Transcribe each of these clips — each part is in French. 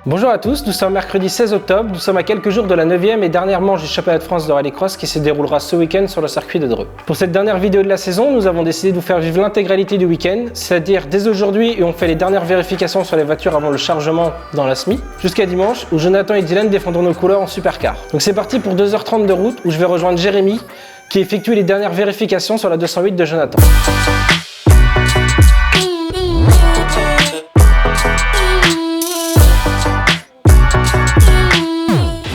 Bonjour à tous, nous sommes mercredi 16 octobre, nous sommes à quelques jours de la 9e et dernière manche du championnat de France de rallycross qui se déroulera ce week-end sur le circuit de Dreux. Pour cette dernière vidéo de la saison, nous avons décidé de vous faire vivre l'intégralité du week-end, c'est-à-dire dès aujourd'hui où on fait les dernières vérifications sur les voitures avant le chargement dans la SMI, jusqu'à dimanche où Jonathan et Dylan défendront nos couleurs en supercar. Donc c'est parti pour 2h30 de route où je vais rejoindre Jérémy qui effectue les dernières vérifications sur la 208 de Jonathan.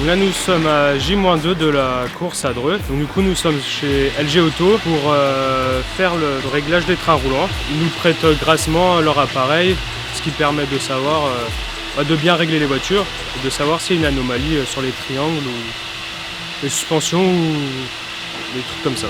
Là nous sommes à J-2 de la course à Dreux. Donc du coup nous sommes chez LG Auto pour faire le réglage des trains roulants. Ils nous prêtent grassement leur appareil, ce qui permet de savoir, de bien régler les voitures et de savoir s'il y a une anomalie sur les triangles ou les suspensions ou des trucs comme ça.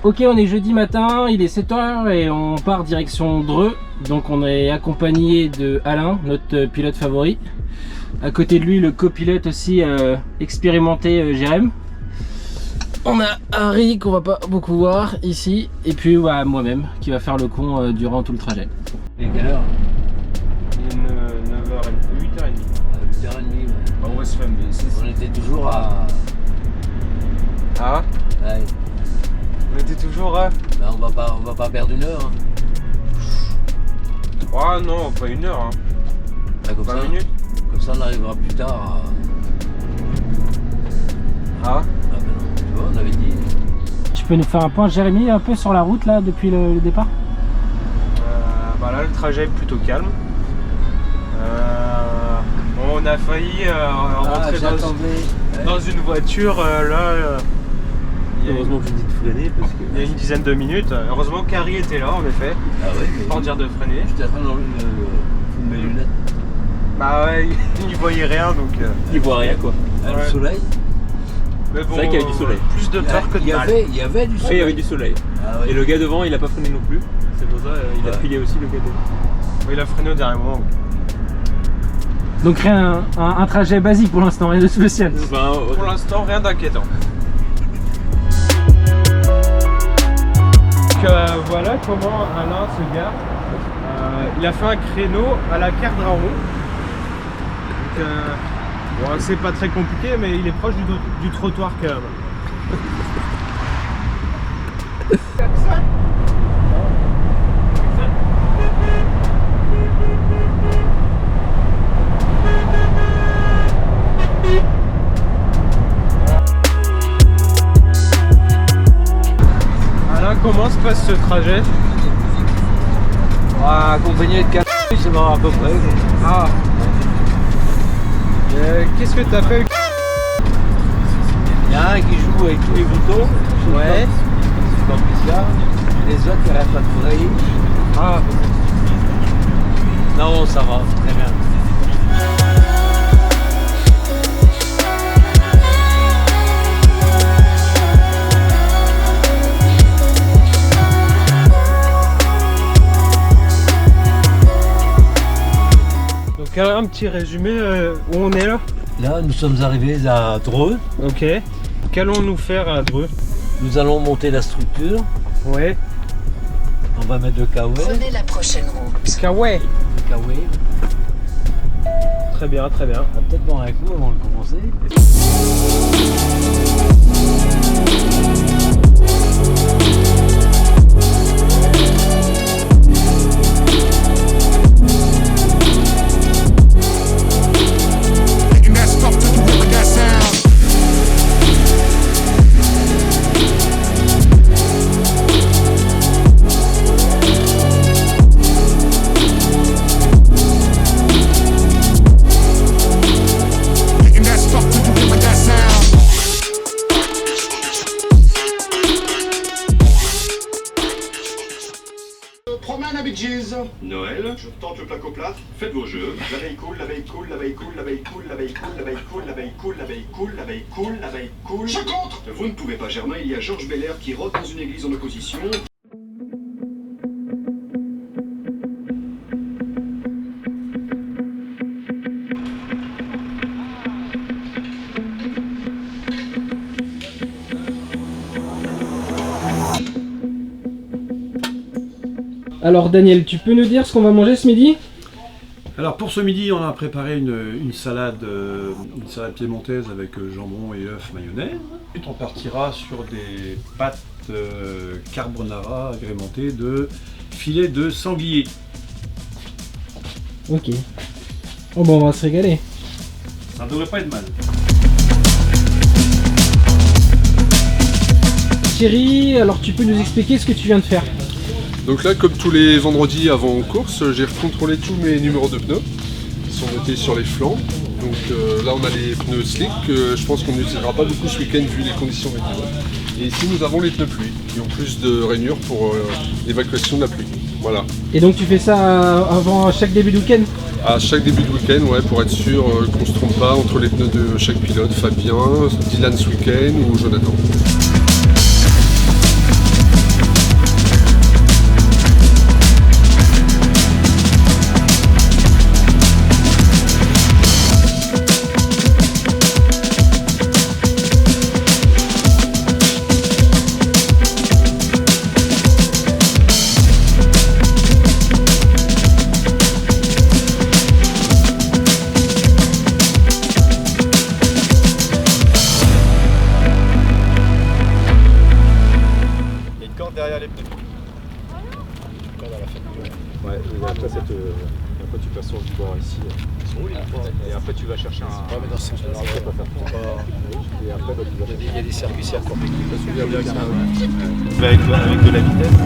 Ok, on est jeudi matin, il est 7h et on part direction Dreux. Donc on est accompagné de Alain, notre pilote favori. À côté de lui, le copilote aussi expérimenté, Jérém. On a Harry qu'on va pas beaucoup voir ici. Et puis moi-même qui va faire le con durant tout le trajet. Et quelle heure? Il est 9h30, 8h30. 8h30, ouais. On va se faire On était toujours à... Ah, Ouais. on était toujours à... Ben, on va pas perdre une heure. Hein. Ah non, pas une heure, hein. Ben, comme 20 ça, minutes. Comme ça on arrivera plus tard à... Ah, Ah ben non, tu vois, on avait dit... Tu peux nous faire un point, Jérémy, un peu sur la route là depuis le départ? bah là le trajet est plutôt calme. On a failli rentrer dans une voiture là. Heureusement que je dis de freiner parce que... Il y a une dizaine de minutes. Heureusement qu'Harry était là en effet. Ah ouais, mais... Pour dire de freiner. J'étais en train d'enlever mes lunettes. Bah ouais, il n'y voyait rien donc. Il voit rien quoi. Ah, Ouais. le soleil. Mais bon, C'est vrai qu'il y avait du soleil. Plus de peur que de mal. Il y avait du Oui, soleil. il y avait du soleil. Ah, ouais. Et le gars devant il a pas freiné non plus. C'est pour ça il a filé aussi le gars devant. Il a freiné au dernier moment. Donc rien, un trajet basique pour l'instant, rien de spécial. Ben, Pour l'instant, rien d'inquiétant. Voilà comment Alain se gare. Il a fait un créneau à la Cardraon. Bon, c'est pas très compliqué, mais il est proche du trottoir quand même. Alain, comment se passe ce trajet? Accompagné de 4 ça va à peu près. Ah. Qu'est-ce que t'as fait? Il y en a un qui joue avec tous les boutons. Ouais. Comme ça. Les autres qui arrêtent pas de travailler. Ah. Non, ça va, très bien. Donc un petit résumé où on est là. Là, nous sommes arrivés à Dreux. Ok. Qu'allons-nous faire à Dreux? Nous allons monter la structure. Ouais. On va mettre le K-Wave. Prenez la prochaine route. Kawaii. Le K-Wave. Très bien, très bien. On va peut-être boire un coup avant de commencer. Promène avec Giz. Noël, je tente le plaque au plat, faites vos jeux. La veille cool, la veille cool, la veille cool, la veille cool, la veille cool, la veille cool, la veille cool, la veille cool, la veille cool, la veille cool. Je contre. Vous ne pouvez pas, Germain, il y a Georges Belair qui rôde dans une église en opposition. Alors Daniel, tu peux nous dire ce qu'on va manger ce midi? Alors pour ce midi, on a préparé une salade piémontaise avec jambon et œufs mayonnaise. Ensuite, on partira sur des pâtes carbonara agrémentées de filets de sanglier. Ok. Oh bon, on va se régaler. Ça ne devrait pas être mal. Thierry, alors tu peux nous expliquer ce que tu viens de faire? Donc là, comme tous les vendredis avant course, j'ai recontrôlé tous mes numéros de pneus qui sont notés sur les flancs. Donc là, on a les pneus slick, je pense qu'on n'utilisera pas beaucoup ce week-end vu les conditions météo. Et ici, nous avons les pneus pluie qui ont plus de rainures pour l'évacuation de la pluie. Voilà. Et donc tu fais ça avant chaque début de week-end? À chaque début de week-end, ouais, pour être sûr qu'on ne se trompe pas entre les pneus de chaque pilote, Fabien, Dylan ce week-end ou Jonathan. Derrière les pneus. Ouais, et après, après tu passes sur le bord ici. Et après tu vas chercher un. Ouais, mais dans ce sens-là, tu peux pas faire tout. Et après, bah, tu vas chercher. Il y a des circuits circles. Avec de la vitesse.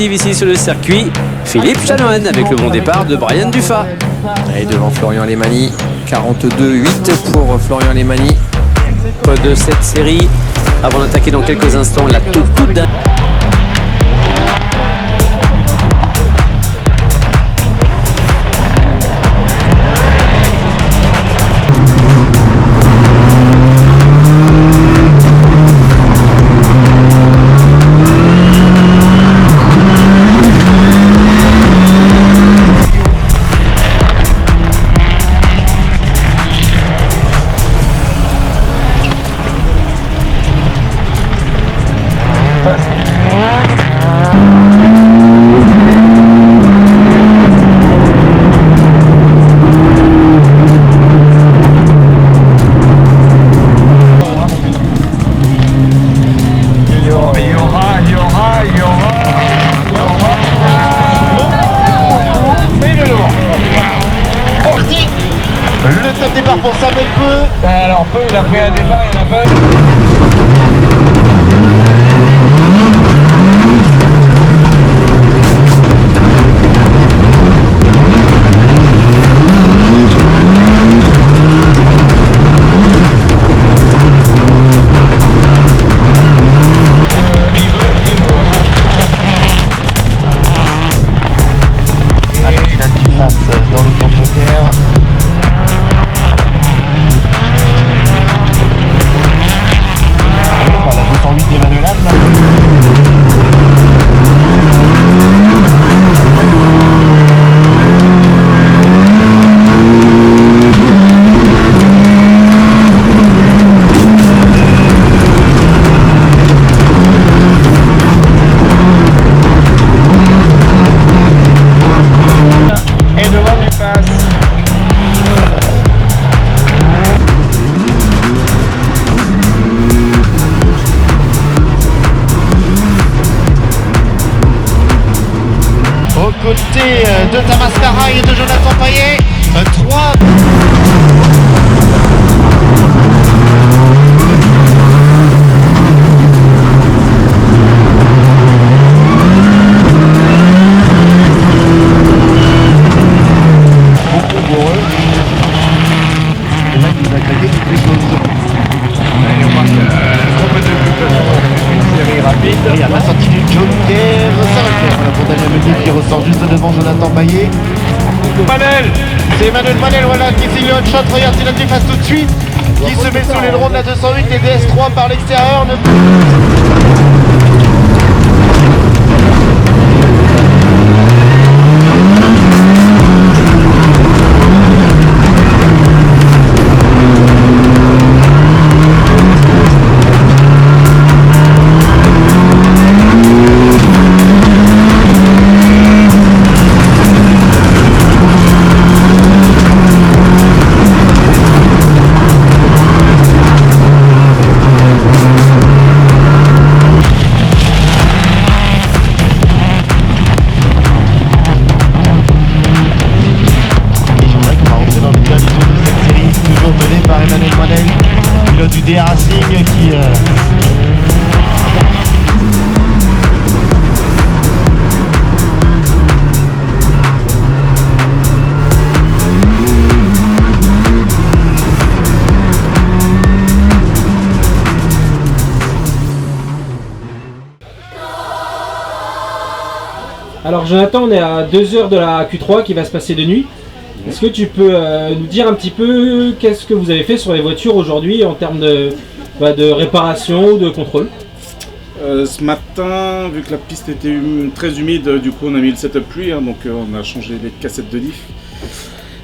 Ici sur le circuit, Philippe Chanoine avec le bon départ de Brian Dufat. Et devant Florian Lemani, 42-8 pour Florian Lemani de cette série. Avant d'attaquer dans quelques instants la toute dernière. Ouais. départ pour Samuel Peu. Alors Peu, il a pris un départ, il y en a pas. Dans le contre-terre. Par la 208 d'Emmanuel Anne. Et devant du passe. Aux côtés de Tamascara et de Jonathan Payet. 3. Il y a la sortie du Joker, ça va le faire. Voilà pour Daniel Meunier qui ressort juste devant Jonathan Payet. Manel, c'est Emmanuel Manel voilà, qui signe le hot shot, regarde il a du face tout de suite, qui se met sous les drones de la 208 et DS3 par l'extérieur. Par Emmanuel Manel, pilote du DR Racing qui Alors Jonathan, on est à 2 heures de la Q3 qui va se passer de nuit. Est-ce que tu peux nous dire un petit peu qu'est-ce que vous avez fait sur les voitures aujourd'hui en termes de réparation ou de contrôle? Ce matin, vu que la piste était très humide, du coup on a mis le setup pluie, hein, donc on a changé les cassettes de diff,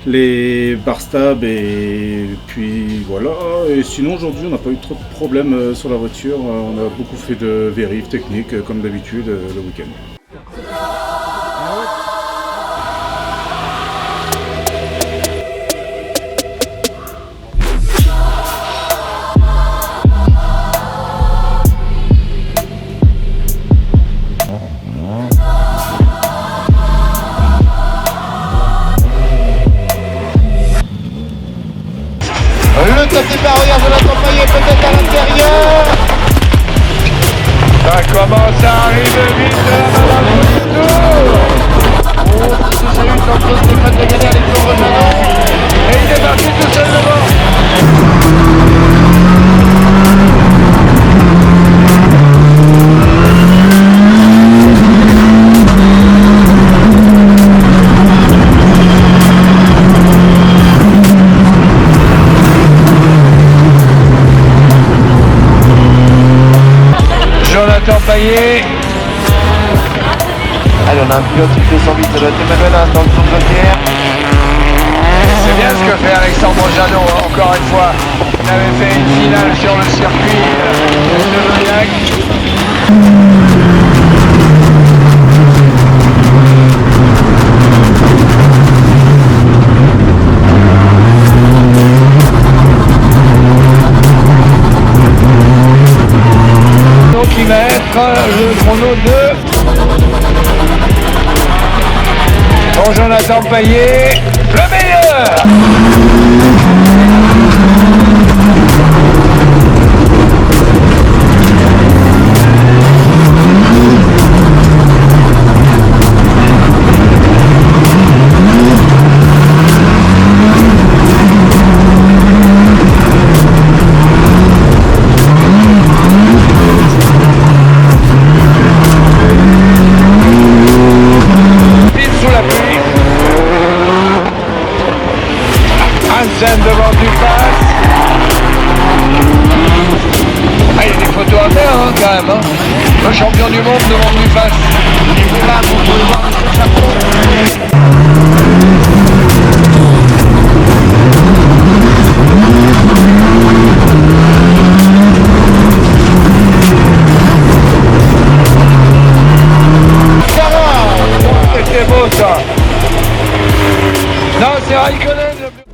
les bar stabs et puis voilà. Et sinon aujourd'hui on n'a pas eu trop de problèmes sur la voiture, on a beaucoup fait de vérif techniques comme d'habitude le week-end. le top départ, regarde Jonathan Payet peut-être à l'intérieur. Ça commence à arriver vite de la main du tour. Oh, c'est salut entre Stéphane de gagner Alexandre Janon. Et il est parti tout seul devant. Jonathan Payet. Allez, on a un pilote qui descend vite, ça doit être Emmanuel dans le tour de Pierre. C'est bien ce que fait Alexandre Janon, encore une fois. Il avait fait une finale sur le circuit de Zodiac. Donc il va être le chrono de Jonathan Payet, le meilleur. chaîne devant Dufas. Ah, il y a des photos à faire hein, quand même. Hein. Le champion du monde devant Dufas. Et là, vous pouvez voir ce chapeau. C'est beau ça. Non, c'est Raikkonen.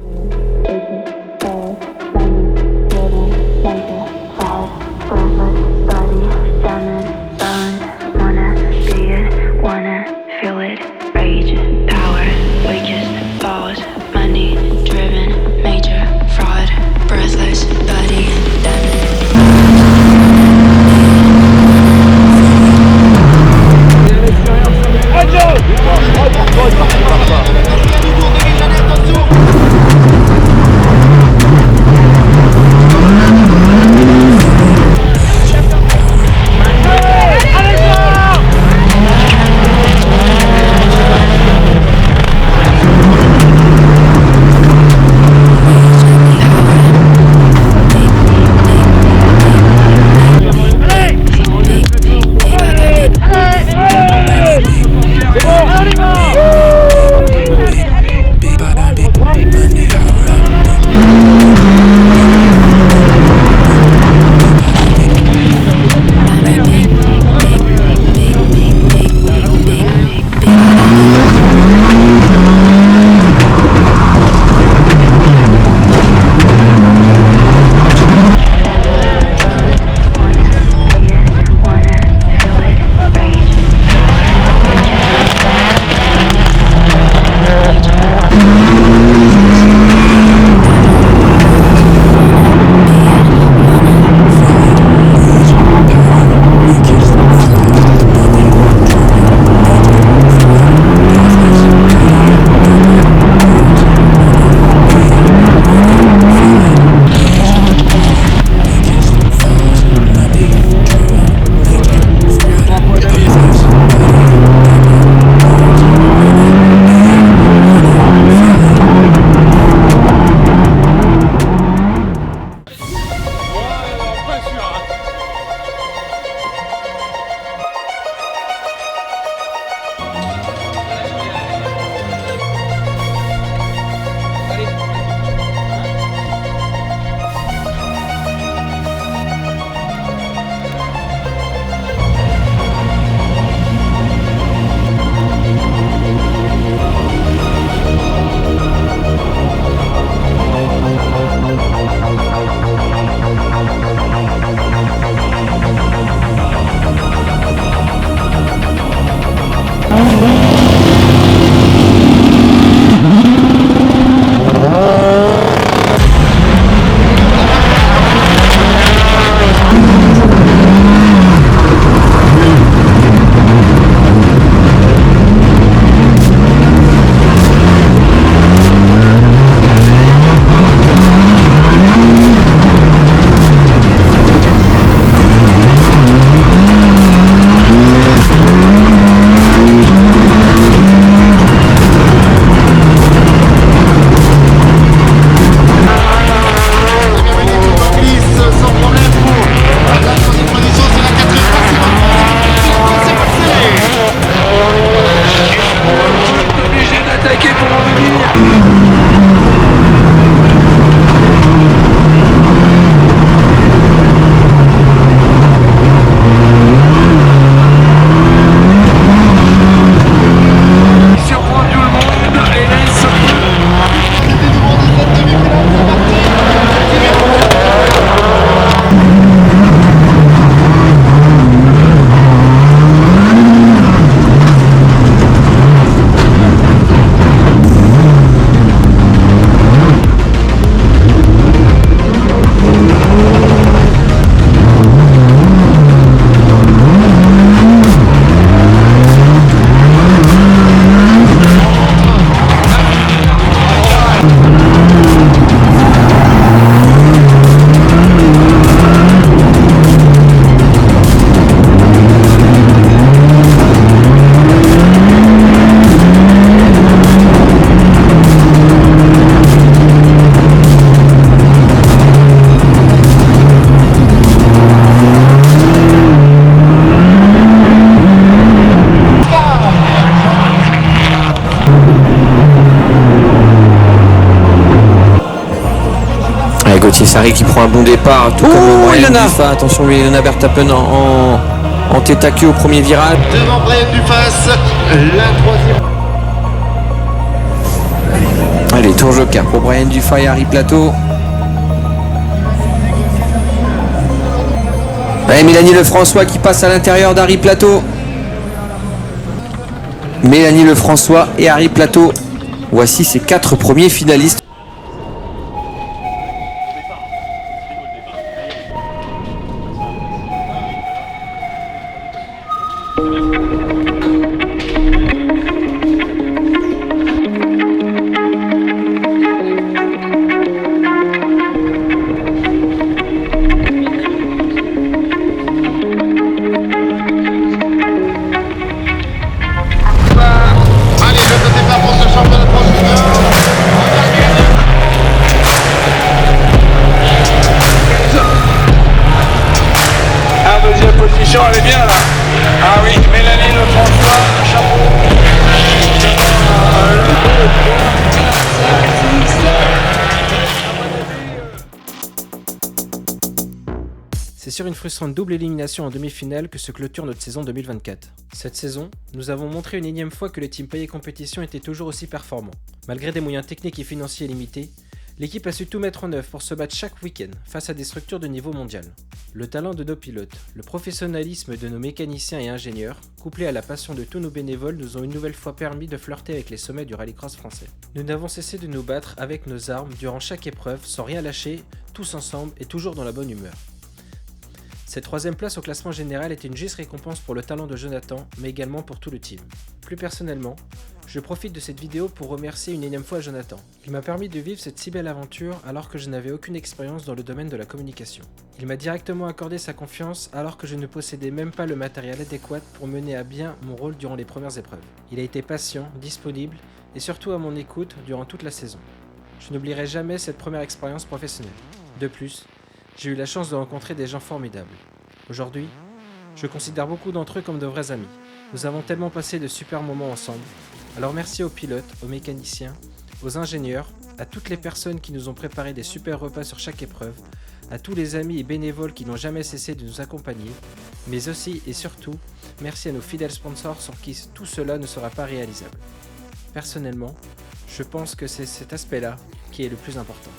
Sarri qui prend un bon départ, tout comme Brian Dufas. Attention, lui, Ilona Bertappen en tête à queue au premier virage. Devant Brian Dufas, la troisième. Allez, tour joker pour Brian Dufas et Harry Plateau. Allez, Mélanie Lefrançois qui passe à l'intérieur d'Harry Plateau. Mélanie Lefrançois et Harry Plateau. Voici ces 4 premiers finalistes. Elle est bien là. Ah oui, Mélanie Lefrançois, chapeau. C'est sur une frustrante double élimination en demi-finale que se clôture notre saison 2024. Cette saison, nous avons montré une énième fois que le team Payet Compétition était toujours aussi performant. Malgré des moyens techniques et financiers limités, l'équipe a su tout mettre en œuvre pour se battre chaque week-end face à des structures de niveau mondial. Le talent de nos pilotes, le professionnalisme de nos mécaniciens et ingénieurs, couplé à la passion de tous nos bénévoles, nous ont une nouvelle fois permis de flirter avec les sommets du rallycross français. Nous n'avons cessé de nous battre avec nos armes durant chaque épreuve, sans rien lâcher, tous ensemble et toujours dans la bonne humeur. Cette troisième place au classement général était une juste récompense pour le talent de Jonathan, mais également pour tout le team. Plus personnellement, je profite de cette vidéo pour remercier une énième fois Jonathan. Il m'a permis de vivre cette si belle aventure alors que je n'avais aucune expérience dans le domaine de la communication. Il m'a directement accordé sa confiance alors que je ne possédais même pas le matériel adéquat pour mener à bien mon rôle durant les premières épreuves. Il a été patient, disponible et surtout à mon écoute durant toute la saison. Je n'oublierai jamais cette première expérience professionnelle. De plus, j'ai eu la chance de rencontrer des gens formidables. Aujourd'hui, je considère beaucoup d'entre eux comme de vrais amis. Nous avons tellement passé de super moments ensemble. Alors merci aux pilotes, aux mécaniciens, aux ingénieurs, à toutes les personnes qui nous ont préparé des super repas sur chaque épreuve, à tous les amis et bénévoles qui n'ont jamais cessé de nous accompagner, mais aussi et surtout, merci à nos fidèles sponsors sans qui tout cela ne sera pas réalisable. Personnellement, je pense que c'est cet aspect-là qui est le plus important.